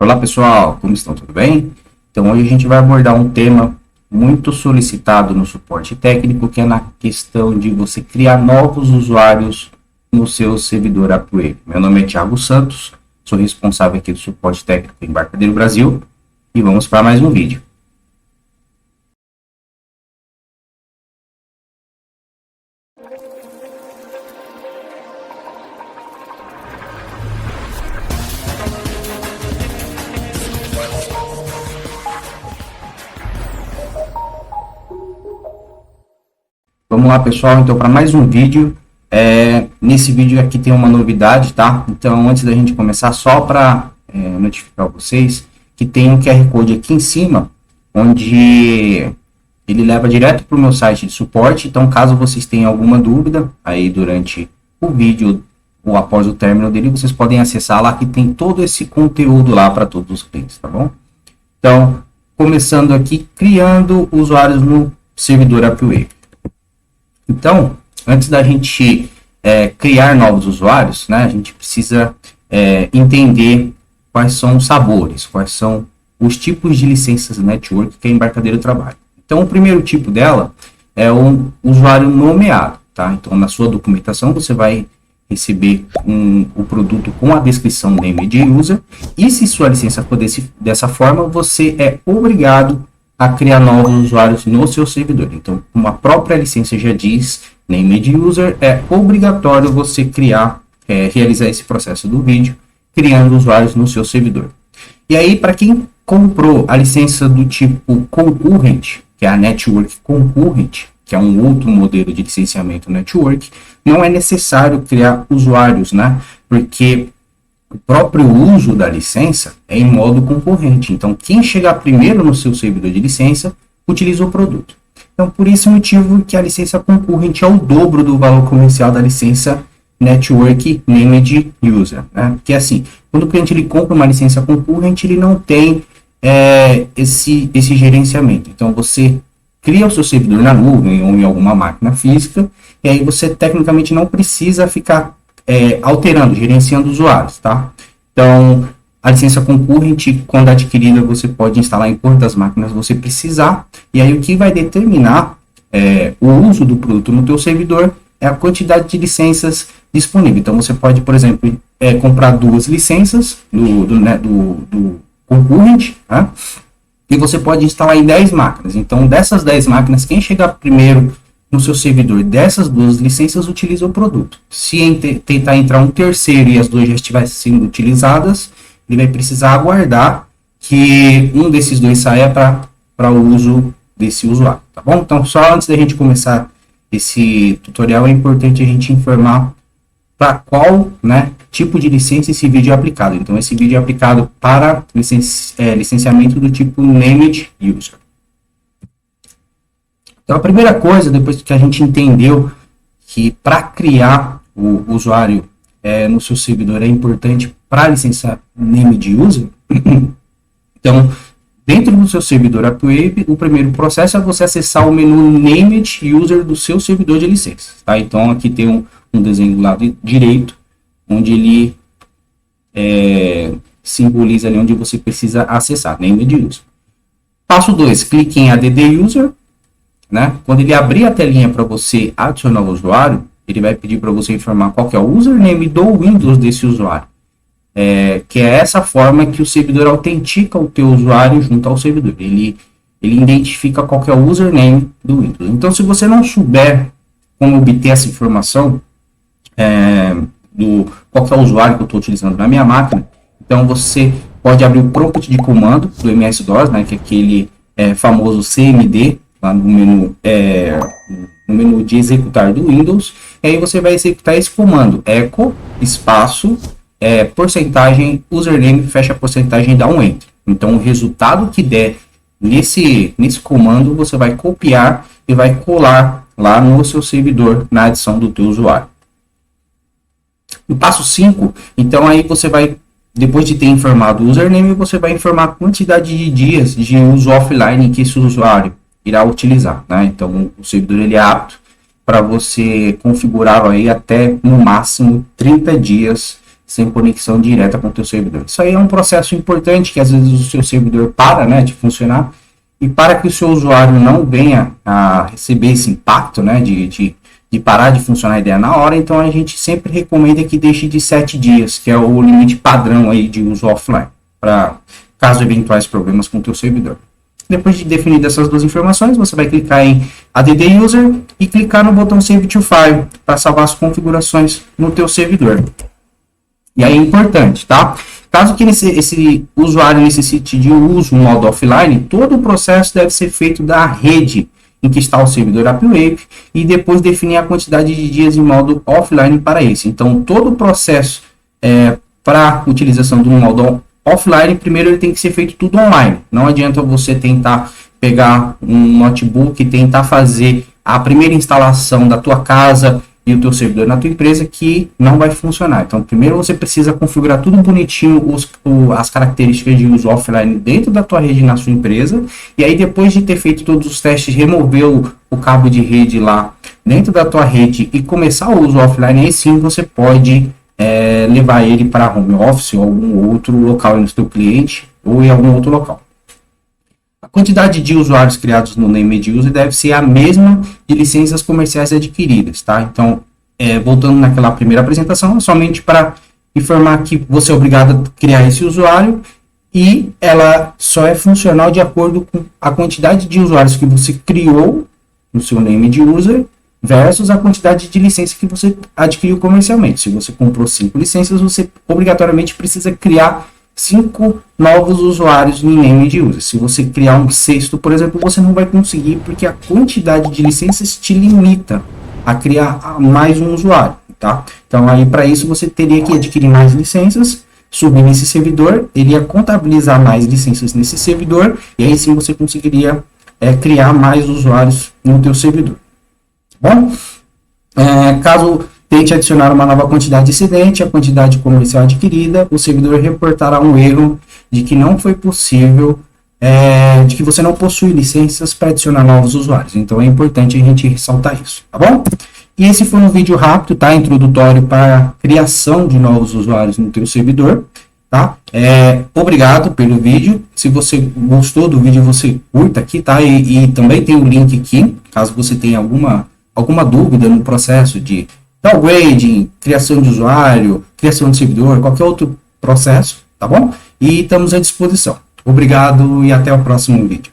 Olá pessoal, como estão? Tudo bem? Então hoje a gente vai abordar um tema muito solicitado no suporte técnico, que é na questão de você criar novos usuários no seu servidor AppWave. Meu nome é Thiago Santos, sou responsável aqui do suporte técnico em Embarcadero Brasil e vamos para mais um vídeo. Vamos lá pessoal, então para mais um vídeo. Nesse vídeo aqui tem uma novidade, tá? Então antes da gente começar, só para notificar vocês que tem um QR Code aqui em cima, onde ele leva direto para o meu site de suporte. Então caso vocês tenham alguma dúvida aí durante o vídeo ou após o término dele, vocês podem acessar lá, que tem todo esse conteúdo lá para todos os clientes, tá bom? Então, começando aqui, criando usuários no servidor AppWave. Então, antes da gente criar novos usuários, né, a gente precisa entender quais são os sabores, quais são os tipos de licenças network que a Embarcadero trabalha. Então, o primeiro tipo dela é um usuário nomeado, tá? Então, na sua documentação, você vai receber o produto com a descrição name de user, e se sua licença for dessa forma, você é obrigado a criar novos usuários no seu servidor. Então, como a própria licença já diz, name de user, é obrigatório você realizar esse processo do vídeo, criando usuários no seu servidor. E aí, para quem comprou a licença do tipo Concurrent, que é a Network Concurrent, que é um outro modelo de licenciamento network, não é necessário criar usuários, né? Porque o próprio uso da licença é em modo concorrente. Então, quem chegar primeiro no seu servidor de licença, utiliza o produto. Então, por esse motivo que a licença concorrente é o dobro do valor comercial da licença Network Named User, né? Porque assim, quando o cliente ele compra uma licença concorrente, ele não tem esse gerenciamento. Então, você cria o seu servidor na nuvem ou em alguma máquina física, e aí você tecnicamente não precisa ficar alterando, gerenciando usuários, tá? Então, a licença concorrente, quando adquirida, você pode instalar em quantas máquinas você precisar, e aí o que vai determinar o uso do produto no teu servidor é a quantidade de licenças disponível. Então, você pode, por exemplo, comprar 2 licenças do concorrente, tá? E você pode instalar em 10 máquinas. Então, dessas 10 máquinas, quem chegar primeiro no seu servidor dessas 2 licenças utiliza o produto. Se tentar entrar um terceiro e as 2 já estiverem sendo utilizadas, ele vai precisar aguardar que um desses 2 saia para o uso desse usuário, tá bom? Então, só antes da gente começar esse tutorial, é importante a gente informar para qual, né, tipo de licença esse vídeo é aplicado. Então, esse vídeo é aplicado para licenciamento do tipo Named User. Então, a primeira coisa, depois que a gente entendeu que para criar o usuário no seu servidor é importante para licenciar name de user, então, dentro do seu servidor AppWave, o primeiro processo é você acessar o menu Named User do seu servidor de licenças, tá? Então, aqui tem um desenho do lado direito, onde ele simboliza ali onde você precisa acessar, Named User. Passo 2, clique em Add User. Né? Quando ele abrir a telinha para você adicionar o usuário, ele vai pedir para você informar qual que é o username do Windows desse usuário. Que é essa forma que o servidor autentica o teu usuário junto ao servidor. Ele identifica qual que é o username do Windows. Então, se você não souber como obter essa informação, qual que é o usuário que eu estou utilizando na minha máquina, então você pode abrir o prompt de comando do MS-DOS, né, que é aquele famoso CMD, lá no menu de executar do Windows, e aí você vai executar esse comando, echo, espaço, porcentagem, username, fecha a porcentagem, dá um enter. Então, o resultado que der nesse comando, você vai copiar e vai colar lá no seu servidor, na adição do teu usuário. No passo 5, então aí você vai, depois de ter informado o username, você vai informar a quantidade de dias de uso offline que esse usuário irá utilizar, né? Então, o servidor ele é apto para você configurar aí até no máximo 30 dias sem conexão direta com o teu servidor. Isso aí é um processo importante que às vezes o seu servidor para, né, de funcionar, e para que o seu usuário não venha a receber esse impacto, né, de parar de funcionar a ideia na hora, então a gente sempre recomenda que deixe de 7 dias, que é o limite padrão aí de uso offline, para caso eventuais problemas com o teu servidor. Depois de definir essas duas informações, você vai clicar em add user e clicar no botão save to file para salvar as configurações no teu servidor. E aí é importante, tá? Caso que esse usuário necessite de uso no modo offline, todo o processo deve ser feito da rede em que está o servidor AppWave e depois definir a quantidade de dias em modo offline para esse. Então, todo o processo para utilização do modo offline, primeiro ele tem que ser feito tudo online. Não adianta você tentar pegar um notebook e tentar fazer a primeira instalação da tua casa e o teu servidor na tua empresa, que não vai funcionar. Então, primeiro você precisa configurar tudo bonitinho, as características de uso offline dentro da tua rede na sua empresa, e aí depois de ter feito todos os testes, remover o cabo de rede lá dentro da tua rede e começar o uso offline, aí sim você pode levar ele para home office ou algum outro local no seu cliente ou em algum outro local. A quantidade de usuários criados no Named User deve ser a mesma de licenças comerciais adquiridas, tá? Então, voltando naquela primeira apresentação, somente para informar que você é obrigado a criar esse usuário e ela só é funcional de acordo com a quantidade de usuários que você criou no seu Named User versus a quantidade de licenças que você adquiriu comercialmente. Se você comprou 5 licenças, você obrigatoriamente precisa criar 5 novos usuários no Named User. Se você criar um sexto, por exemplo, você não vai conseguir, porque a quantidade de licenças te limita a criar mais um usuário, tá? Então, aí para isso você teria que adquirir mais licenças, subir nesse servidor, ele ia contabilizar mais licenças nesse servidor, e aí sim você conseguiria criar mais usuários no teu servidor. Bom, caso tente adicionar uma nova quantidade excedente à quantidade comercial adquirida, o servidor reportará um erro de que não foi possível, de que você não possui licenças para adicionar novos usuários. Então é importante a gente ressaltar isso, tá bom? E esse foi um vídeo rápido, tá? Introdutório para a criação de novos usuários no teu servidor, tá? Obrigado pelo vídeo. Se você gostou do vídeo, você curta aqui, tá? E também tem o link aqui, caso você tenha alguma dúvida no processo de downgrade, criação de usuário, criação de servidor, qualquer outro processo, tá bom? E estamos à disposição. Obrigado e até o próximo vídeo.